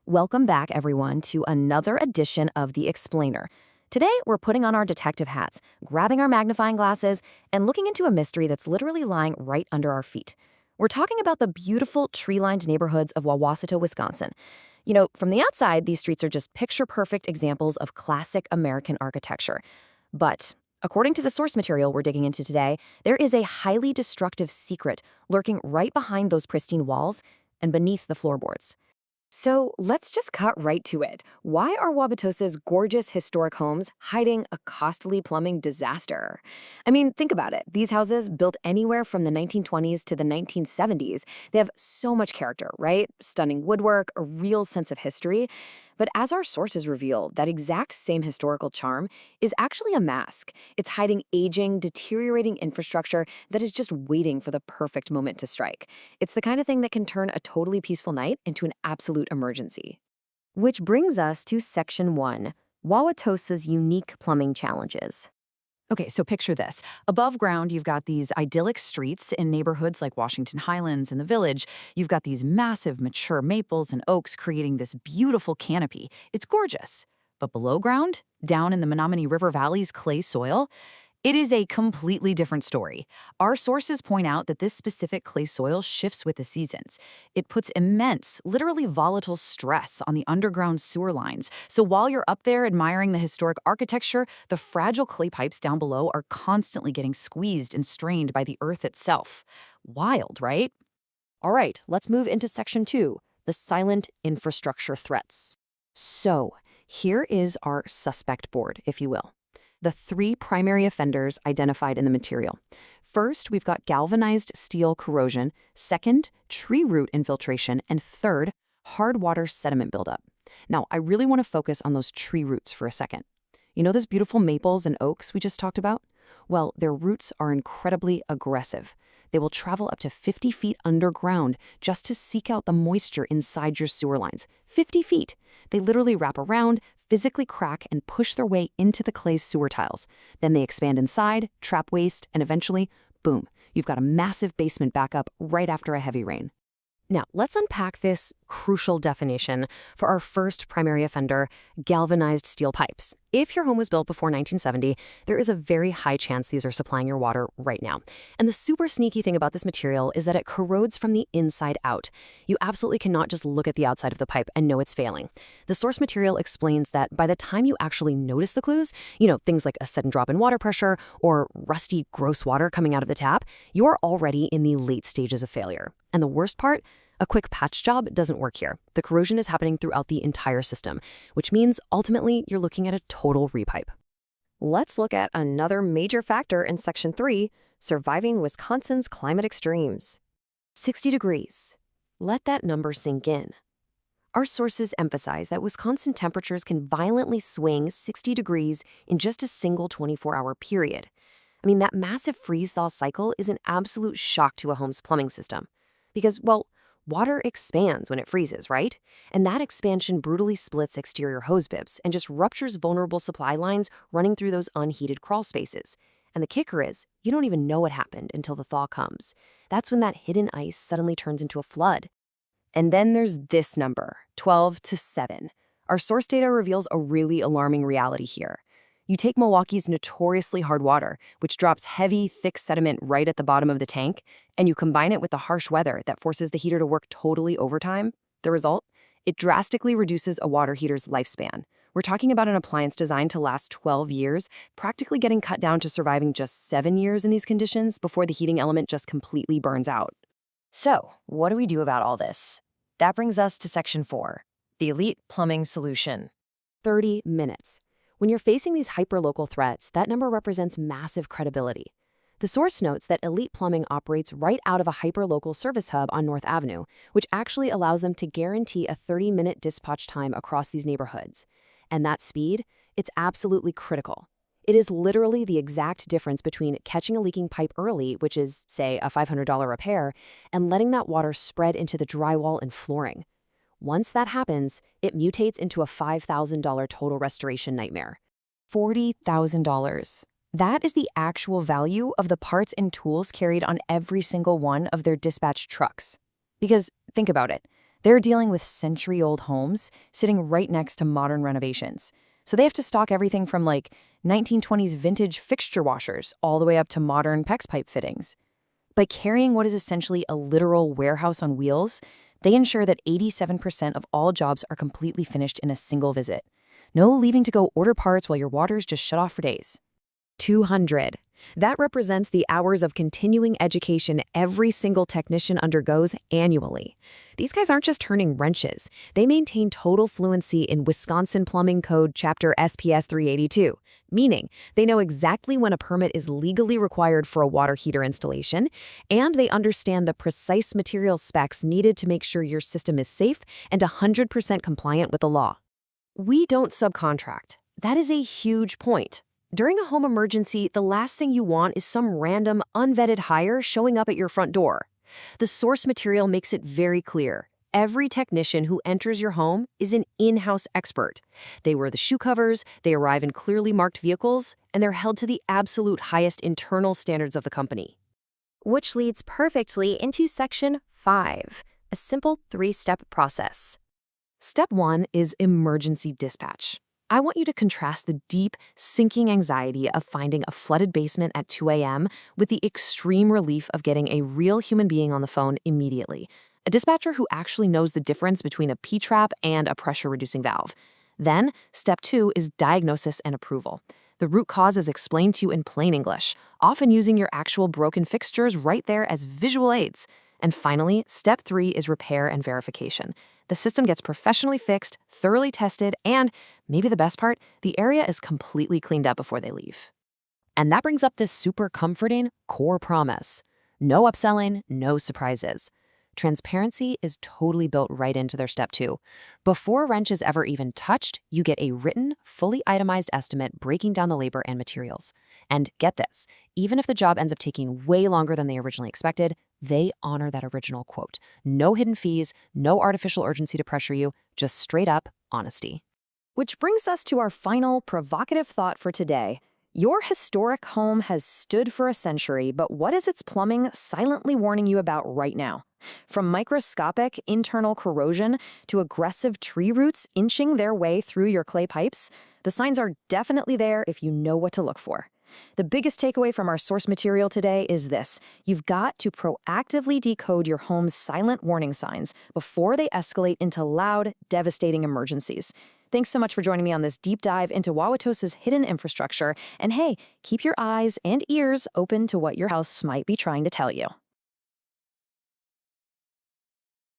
Welcome back, everyone, to another edition of The Explainer. Today, we're putting on our detective hats, grabbing our magnifying glasses, and looking into a mystery that's literally lying right under our feet. We're talking about the beautiful tree-lined neighborhoods of Wauwatosa, Wisconsin. You know, from the outside, these streets are just picture-perfect examples of classic American architecture. But according to the source material we're digging into today, there is a highly destructive secret lurking right behind those pristine walls and beneath the floorboards. So let's just cut right to it. Why are Wauwatosa's gorgeous historic homes hiding a costly plumbing disaster? I mean, think about it. These houses, built anywhere from the 1920s to the 1970s, they have so much character, right? Stunning woodwork, a real sense of history. But as our sources reveal, that exact same historical charm is actually a mask. It's hiding aging, deteriorating infrastructure that is just waiting for the perfect moment to strike. It's the kind of thing that can turn a totally peaceful night into an absolute emergency. Which brings us to Section 1, Wauwatosa's unique plumbing challenges. Okay, so picture this. Above ground, you've got these idyllic streets in neighborhoods like Washington Highlands and the Village. You've got these massive, mature maples and oaks creating this beautiful canopy. It's gorgeous. But below ground, down in the Menominee River Valley's clay soil, it is a completely different story. Our sources point out that this specific clay soil shifts with the seasons. It puts immense, literally volatile stress on the underground sewer lines. So while you're up there admiring the historic architecture, the fragile clay pipes down below are constantly getting squeezed and strained by the earth itself. Wild, right? All right, let's move into Section 2, the silent infrastructure threats. So here is our suspect board, if you will. The three primary offenders identified in the material. First, we've got galvanized steel corrosion. Second, tree root infiltration. And third, hard water sediment buildup. Now, I really want to focus on those tree roots for a second. You know those beautiful maples and oaks we just talked about? Well, their roots are incredibly aggressive. They will travel up to 50 feet underground just to seek out the moisture inside your sewer lines. 50 feet. They literally wrap around, physically crack, and push their way into the clay's sewer tiles. Then they expand inside, trap waste, and eventually, boom, you've got a massive basement backup right after a heavy rain. Now, let's unpack this crucial definition for our first primary offender, galvanized steel pipes. If your home was built before 1970, there is a very high chance these are supplying your water right now. And the super sneaky thing about this material is that it corrodes from the inside out. You absolutely cannot just look at the outside of the pipe and know it's failing. The source material explains that by the time you actually notice the clues, things like a sudden drop in water pressure or rusty, gross water coming out of the tap, you're already in the late stages of failure. And the worst part? A quick patch job doesn't work here. The corrosion is happening throughout the entire system, which means ultimately you're looking at a total repipe. Let's look at another major factor in Section 3, surviving Wisconsin's climate extremes. 60 degrees. Let that number sink in. Our sources emphasize that Wisconsin temperatures can violently swing 60 degrees in just a single 24-hour period. I mean, that massive freeze-thaw cycle is an absolute shock to a home's plumbing system. Because, well, water expands when it freezes, right? And that expansion brutally splits exterior hose bibs and just ruptures vulnerable supply lines running through those unheated crawl spaces. And the kicker is, you don't even know what happened until the thaw comes. That's when that hidden ice suddenly turns into a flood. And then there's this number, 12 to 7. Our source data reveals a really alarming reality here. You take Milwaukee's notoriously hard water, which drops heavy, thick sediment right at the bottom of the tank, and you combine it with the harsh weather that forces the heater to work totally overtime. The result? It drastically reduces a water heater's lifespan. We're talking about an appliance designed to last 12 years, practically getting cut down to surviving just 7 years in these conditions before the heating element just completely burns out. So, what do we do about all this? That brings us to Section 4, the elite plumbing solution. 30 minutes. When you're facing these hyperlocal threats, that number represents massive credibility. The source notes that Elite Plumbing operates right out of a hyperlocal service hub on North Avenue, which actually allows them to guarantee a 30-minute dispatch time across these neighborhoods. And that speed, it's absolutely critical. It is literally the exact difference between catching a leaking pipe early, which is, say, a $500 repair, and letting that water spread into the drywall and flooring. Once that happens, it mutates into a $5,000 total restoration nightmare. $40,000. That is the actual value of the parts and tools carried on every single one of their dispatched trucks. Because, think about it, They're dealing with century-old homes sitting right next to modern renovations. So they have to stock everything from 1920s vintage fixture washers all the way up to modern PEX pipe fittings. By carrying what is essentially a literal warehouse on wheels, they ensure that 87% of all jobs are completely finished in a single visit. No leaving to go order parts while your water's just shut off for days. 200. That represents the hours of continuing education every single technician undergoes annually. These guys aren't just turning wrenches. They maintain total fluency in Wisconsin Plumbing Code Chapter SPS 382, meaning they know exactly when a permit is legally required for a water heater installation, and they understand the precise material specs needed to make sure your system is safe and 100% compliant with the law. We don't subcontract. That is a huge point. During a home emergency, the last thing you want is some random, unvetted hire showing up at your front door. The source material makes it very clear. Every technician who enters your home is an in-house expert. They wear the shoe covers, they arrive in clearly marked vehicles, and they're held to the absolute highest internal standards of the company. Which leads perfectly into Section 5, a simple 3-step process. Step 1 is emergency dispatch. I want you to contrast the deep, sinking anxiety of finding a flooded basement at 2 a.m. with the extreme relief of getting a real human being on the phone immediately, a dispatcher who actually knows the difference between a P-trap and a pressure-reducing valve. Then, step 2 is diagnosis and approval. The root cause is explained to you in plain English, often using your actual broken fixtures right there as visual aids. And finally, step 3 is repair and verification. The system gets professionally fixed, thoroughly tested, and, maybe the best part, the area is completely cleaned up before they leave. And that brings up this super comforting core promise. No upselling, no surprises. Transparency is totally built right into their step 2. Before a wrench is ever even touched, you get a written, fully itemized estimate breaking down the labor and materials. And get this, even if the job ends up taking way longer than they originally expected, they honor that original quote. No hidden fees, no artificial urgency to pressure you, just straight up honesty. Which brings us to our final provocative thought for today. Your historic home has stood for a century, but what is its plumbing silently warning you about right now? From microscopic internal corrosion to aggressive tree roots inching their way through your clay pipes, the signs are definitely there if you know what to look for. The biggest takeaway from our source material today is this: you've got to proactively decode your home's silent warning signs before they escalate into loud, devastating emergencies. Thanks so much for joining me on this deep dive into Wauwatosa's hidden infrastructure. And hey, keep your eyes and ears open to what your house might be trying to tell you.